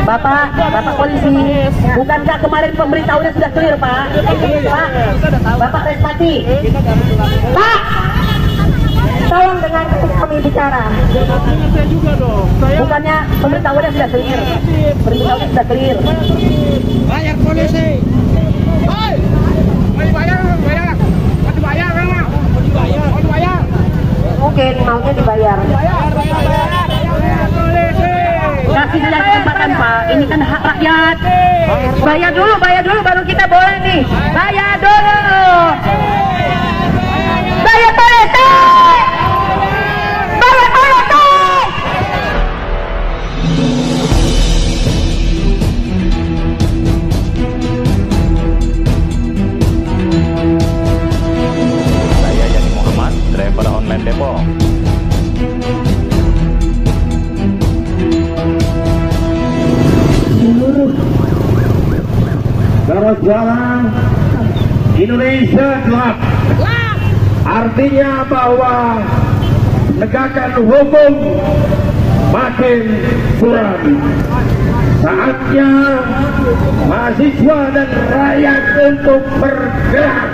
Bapak polisi, bukankah kemarin pemberitahunya sudah clear, Pak? Pak, Bapak Respati. Pak, tolong dengar ketika kami bicara. Bukannya pemberitahunya sudah clear? Pemberitahunya sudah clear. Bayar polisi. Hei, bayar. Mungkin maunya dibayar. Kasih saja kesempatan, Pak. Ini kan hak rakyat. Bayar dulu baru kita boleh nih. Bayar dulu. Bayar polisi. Bayar polisi. Saya Yani Muhammad, driver online Depok. Saudara-saudara, Indonesia gelap. Artinya bahwa penegakan hukum makin suram. Saatnya mahasiswa dan rakyat untuk bergerak.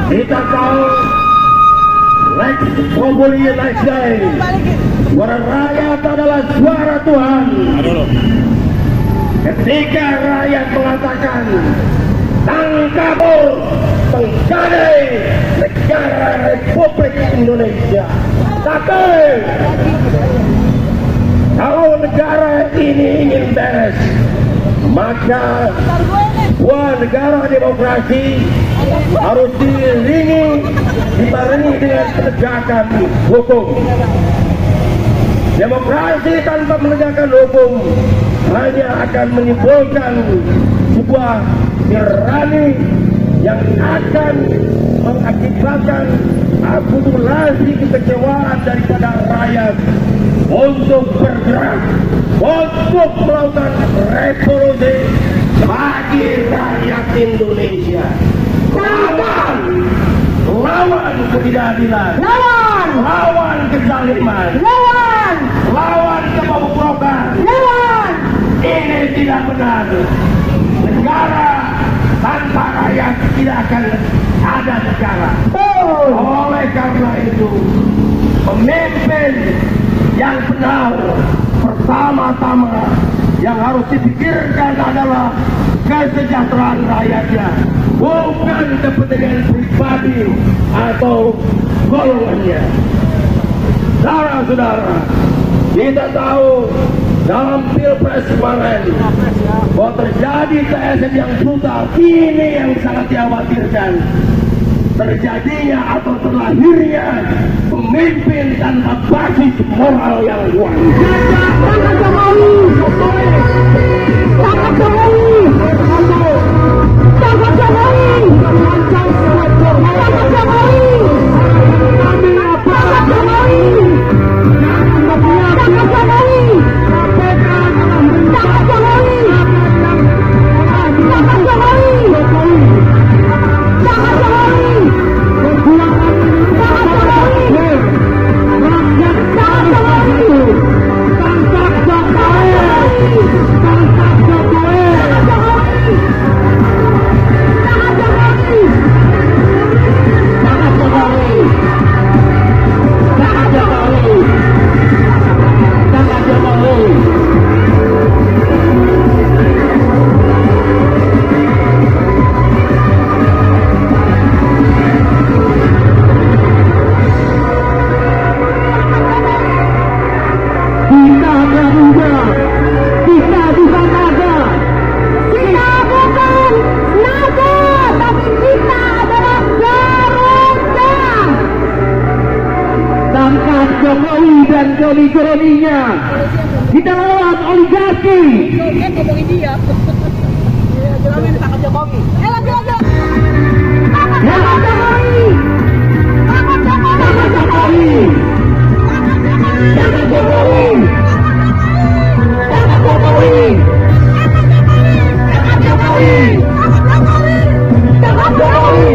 Kita tahu Lex Populi Lex Day. Suara rakyat adalah suara Tuhan. Ketika rakyat mengatakan tangkapul penggadai negara Republik Indonesia, tapi kalau negara ini ingin beres, maka sebuah negara demokrasi harus dibarengi dengan penegakan hukum. Demokrasi tanpa penegakan hukum hanya akan menimbulkan sebuah tirani yang akan mengakibatkan akumulasi kekecewaan daripada rakyat untuk bergerak, untuk melakukan revolusi bagi rakyat Indonesia. Lawan ketidakadilan, lawan kezaliman, lawan kebobrokan. Ini tidak benar. Negara tanpa rakyat tidak akan ada negara. Oleh karena itu, pemimpin yang benar pertama-tama yang harus dipikirkan adalah kesejahteraan rakyatnya, bukan kepentingan pribadi atau golongannya. Saudara-saudara, kita tahu dalam Pilpres kemarin bahwa terjadi TSM yang brutal. Ini yang sangat dikhawatirkan, terjadinya atau terlahirnya pemimpin tanpa basis moral yang kuat. Jokowi dan kroni-kroninya, kita lawan oligarki. Ngomongin dia. Jangan ditangkap Jokowi. Jokowi. Jokowi.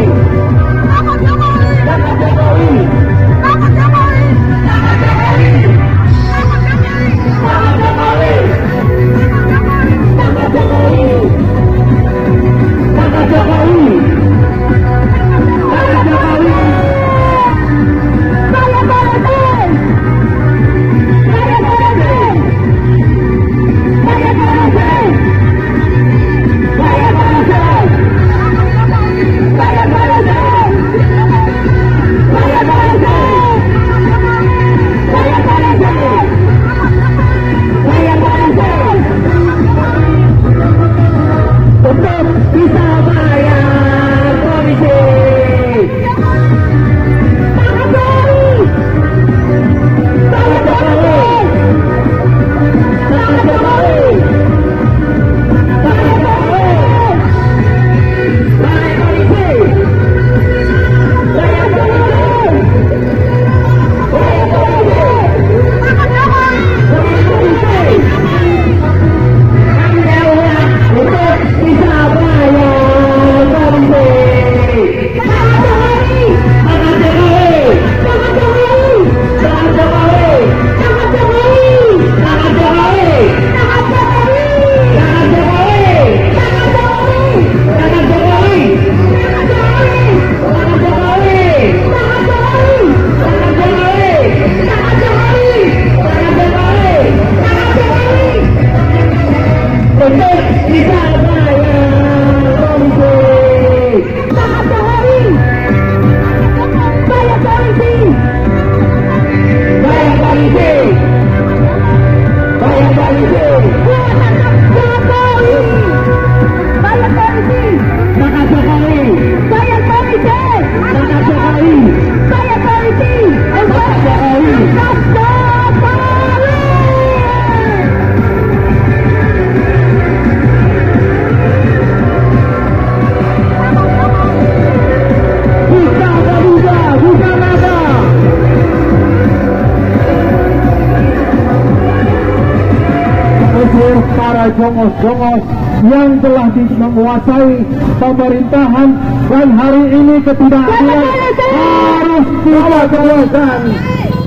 para jongos-jongos yang telah menguasai pemerintahan, dan hari ini ketidakadilan harus dilakukan.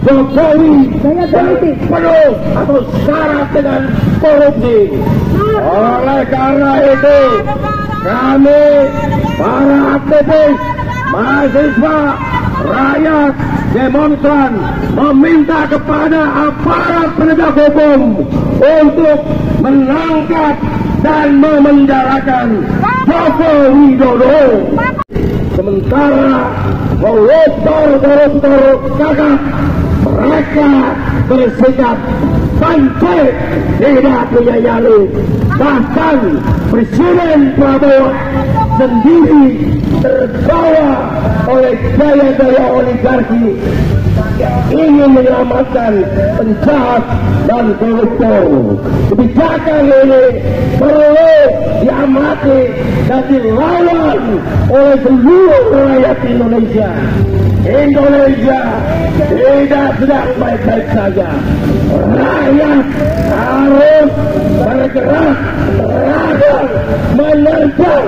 Jokowi penuh atau syarat dengan korupsi. Oleh karena itu, kami para aktivis, mahasiswa, rakyat, demonstran meminta kepada aparat penegak hukum untuk menangkap dan memenjarakan Joko Widodo. Sementara koruptor kakak mereka bersikap pancet, tidak punya nyali. Bahkan Presiden Prabowo sendiri terbawa oleh gaya-gaya oligarki ingin menyelamatkan penjahat dan koruptor. Kebijakan ini perlu diamati dan dilawan oleh seluruh rakyat Indonesia. Indonesia tidak sedang baik-baik saja. Rakyat harus bergerak, beragam, menerjang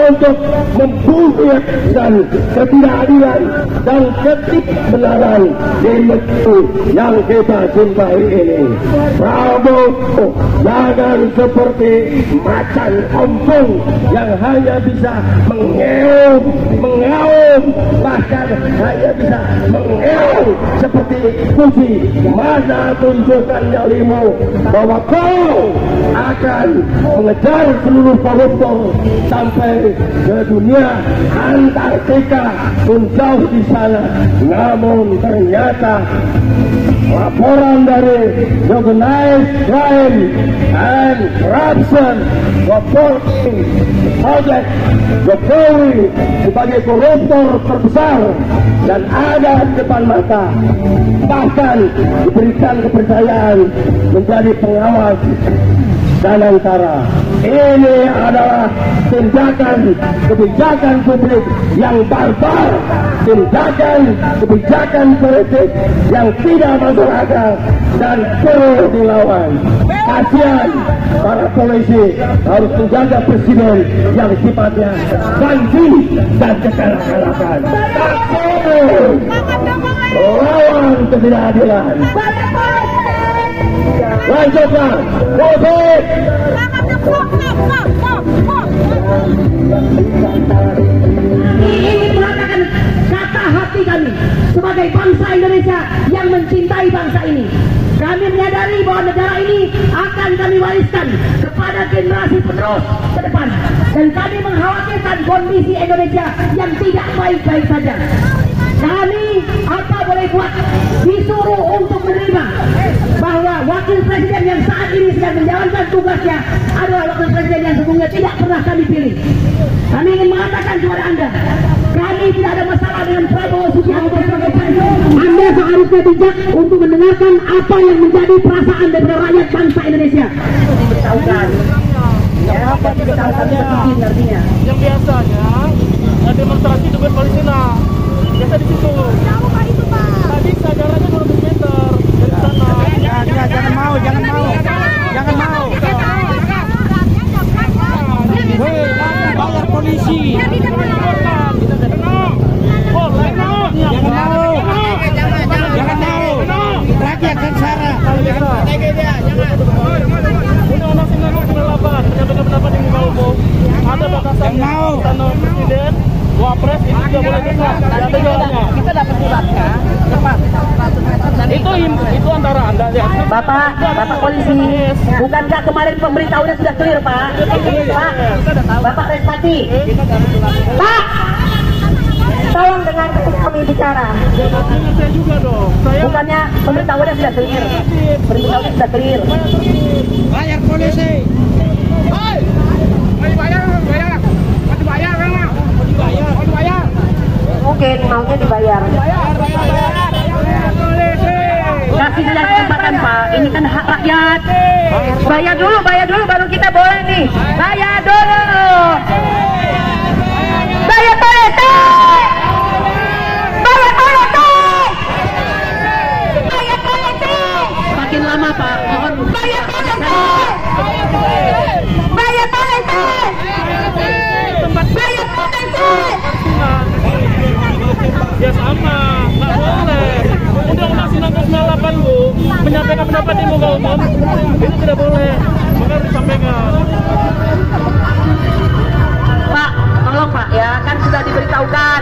untuk membuktikan ketidakadilan dan ketidakbenaran di negeri yang kita cintai ini. Prabowo jangan seperti macan ompong yang hanya bisa mengeum, bahkan hanya bisa mengeum seperti kucing. Mana tunjukkan nyalimu bahwa kau akan mengejar seluruh koruptor sampai ke dunia Antartika pun jauh di sana. Namun ternyata laporan dari Organized Crime and Corruption reporting project Jokowi sebagai koruptor terbesar dan ada di depan mata, bahkan diberikan kepercayaan menjadi pengawas Danantara. Ini adalah tindakan kebijakan publik yang barbar, tindakan kebijakan politik yang tidak masuk akal dan perlu dilawan. Kasihan para polisi harus menjaga presiden yang sifatnya banding dan kekerasan. Lawan ketidakadilan. Lanjutkan, politik. Ingin mengatakan kata hati kami sebagai bangsa Indonesia yang mencintai bangsa ini. Kami menyadari bahwa negara ini akan kami wariskan kepada generasi penerus ke depan, dan kami mengkhawatirkan kondisi Indonesia yang tidak baik-baik saja. Kami apa boleh buat, disuruh untuk menerima bahwa wakil presiden yang saat ini sedang menjalankan tugasnya adalah wakil presiden yang sebelumnya tidak pernah kami pilih. Kami ingin mengatakan kepada Anda, kami tidak ada masalah dengan Prabowo Subianto sebagai presiden. Anda seharusnya bijak untuk mendengarkan apa yang menjadi perasaan daripada rakyat bangsa Indonesia. Diberitahukan. Ya, apa diberitahukan artinya? Yang biasanya demonstrasi dengan Palestina. Biasa di situ. Jauh Pak itu Pak. Tadi jaraknya 200 meter dari sana. Jangan mau. Bayar polisi. Jangan mau. Rakyat sengsara. Undang-Undang 1998 penyampaian pendapat di muka umum ada batasan tanah presiden, wapres itu tidak boleh dekat. Kita dapat suratnya, itu antara Anda lihat. Bapak polisi, bukankah kemarin pemberitahuannya sudah clear Pak? Pak, Bapak Respati, Pak, Tolong dengarkan kami bicara. Saya juga dong. Saya Bukannya pemberitahuannya sudah clear. Pemberitahuannya sudah clear. bayar polisi. Hei, bayar. Masih bayar kan? Masih bayar. Mungkin maunya dibayar. Bayar polisi. Kasih saja kesempatan Pak. Ini kan hak rakyat. Bayar dulu baru kita boleh nih. Bayar dulu. Bayar polisi. Bayar polisi. Bayar polisi. Makin lama Pak. Mohon. Bayar polisi. Bayar polisi. Bayar polisi. Ya sama, nggak boleh. Undang-Undang 1998 Bu, menyampaikan pendapat di muka umum itu tidak boleh, maka harus disampaikan. Pak, tolong Pak ya, kan sudah diberitahukan.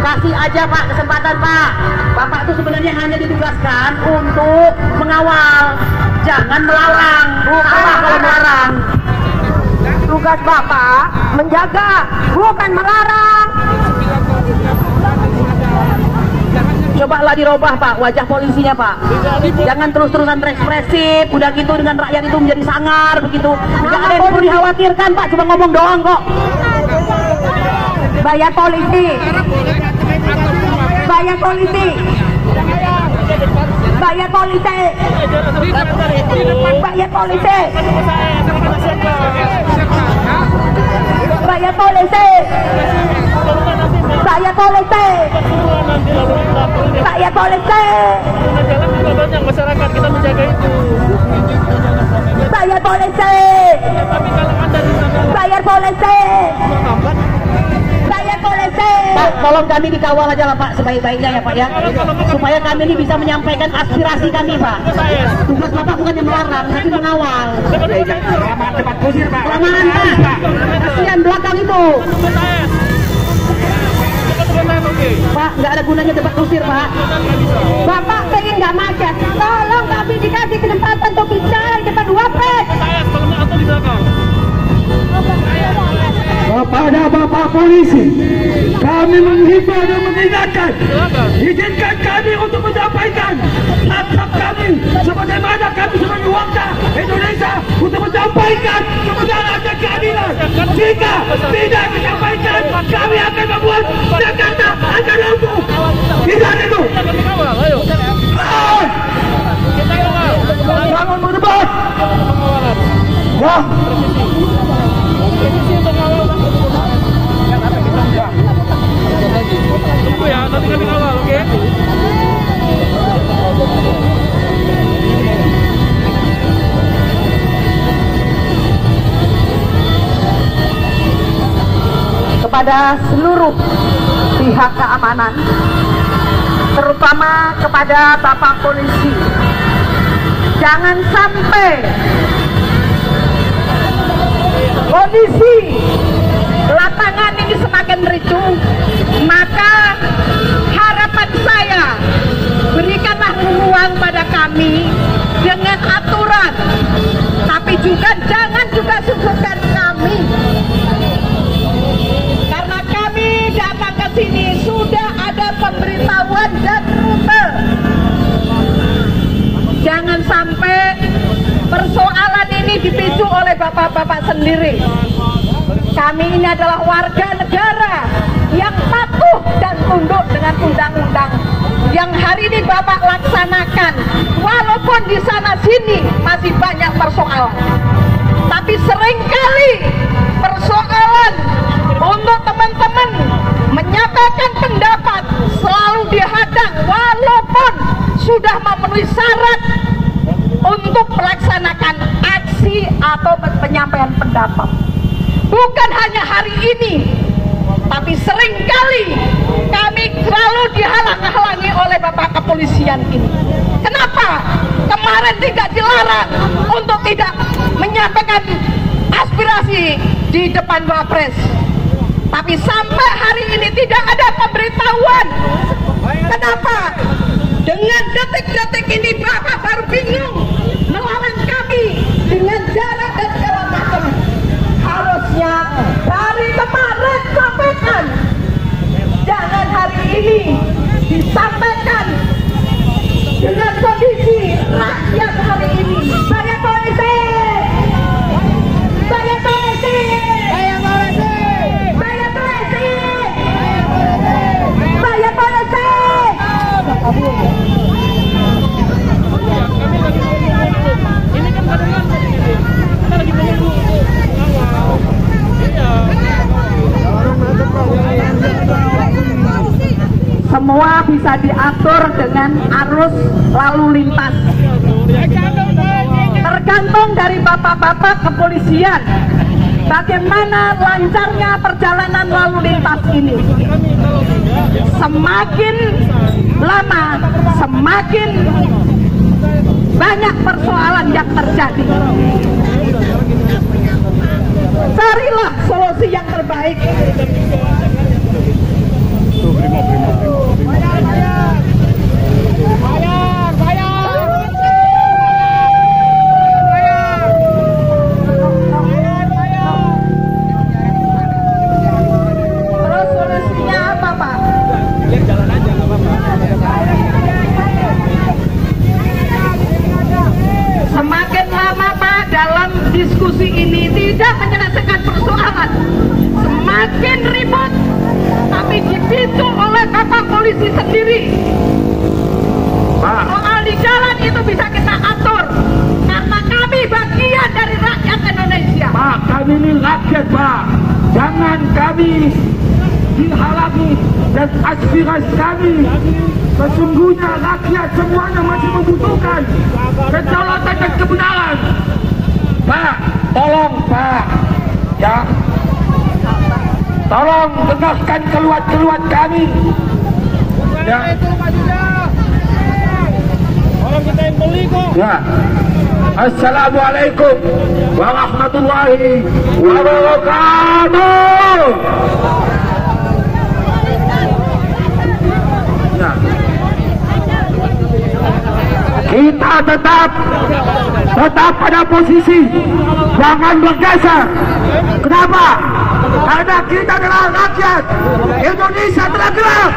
Kasih aja Pak kesempatan Pak. Bapak itu sebenarnya hanya ditugaskan untuk mengawal, jangan melarang. Apa kalau melarang? Tugas Bapak menjaga, bukan melarang. Cobalah dirubah Pak wajah polisinya Pak. Jangan terus-terusan ekspresif. Udah gitu dengan rakyat itu menjadi sangar begitu. Nggak ada yang perlu dikhawatirkan Pak. Cuma ngomong doang kok. Bayar polisi. Bayar polisi. Bayar polisi. Bayar polisi. Bayar polisi. Saya polisi. Saya polisi. Jalan juga banyak masyarakat, kita menjaga itu. Saya polisi. Tapi kalau Anda di sana Bayar polisi. menghambat, Saya polisi. Pak, tolong kami dikawal aja lah Pak sebaik-baiknya ya Pak ya. Supaya kami ini bisa menyampaikan aspirasi kami Pak. Tugas Bapak bukan yang melarang, tapi mengawal. selamat cepat kusir Pak. Kelamaan Pak. Kasihan belakang itu. Pak, nggak ada gunanya debat kusir Pak. Bapak pengen nggak macet. Tolong kami dikasih kesempatan untuk bicara di depan Wapres. Atau di belakang. Kepada Bapak Polisi, kami menghimbau dan mengingatkan, izinkan kami untuk menyampaikan hak-hak kami sebagaimana kami sebagai warga Indonesia untuk menyampaikan kebenaran dan keadilan. Jika tidak disampaikan, kami akan membuat Jakarta akan runtuh. Tidak itu. Ayo. Jangan berdebat. Ya. Tunggu ya, nanti kami kawal, oke? Kepada seluruh pihak keamanan, terutama kepada Bapak Polisi, jangan sampai kondisi lapangan ini semakin ricuh. Maka harapan saya, berikanlah ruang pada kami dengan aturan, tapi juga jangan juga sudutkan kami, karena kami datang ke sini sudah ada pemberitahuan dan rute. Jangan sampai persoalan ini dipicu oleh bapak-bapak sendiri. Kami ini adalah warga negara yang patuh dan tunduk dengan undang-undang yang hari ini Bapak laksanakan. Walaupun di sana sini masih banyak persoalan, tapi seringkali persoalan untuk teman-teman menyatakan pendapat selalu dihadang walaupun sudah memenuhi syarat untuk melaksanakan aksi atau penyampaian pendapat. Bukan hanya hari ini, tapi seringkali kami selalu dihalang-halangi oleh Bapak Kepolisian ini. Kenapa? Kemarin tidak dilarang untuk tidak menyampaikan aspirasi di depan Wapres, tapi sampai hari ini tidak ada pemberitahuan. Kenapa? Dengan detik-detik ini Bapak baru bingung melawan kami dengan jarak dan segala macam. Harusnya dari kemarin sampaikan, jangan hari semua bisa diatur dengan arus lalu lintas. Tergantung dari bapak-bapak kepolisian bagaimana lancarnya perjalanan lalu lintas ini. Semakin lama, semakin banyak persoalan yang terjadi. Carilah solusi yang terbaik. Terus solusinya apa, Pak? Jalan aja, nggak apa-apa. Semakin lama, Pak, dalam diskusi ini tidak menyelesaikan persoalan, semakin ribut, tapi dipicu oleh bapak polisi sendiri. Soal di jalan itu bisa kita atur, karena kami bagian dari rakyat Indonesia. Pak, kami ini rakyat, Pak. Jangan kami dihalangi dan aspirasi kami. Sesungguhnya rakyat semuanya masih membutuhkan kedaulatan dan kebenaran. Pak, tolong Pak, ya, tolong dengarkan keluhan kami. Ya. Orang kita yang beli kok. Ya. Assalamualaikum warahmatullahi wabarakatuh. Ya. Kita tetap pada posisi, jangan bergeser. Kenapa? Karena kita adalah rakyat Indonesia telah gerak.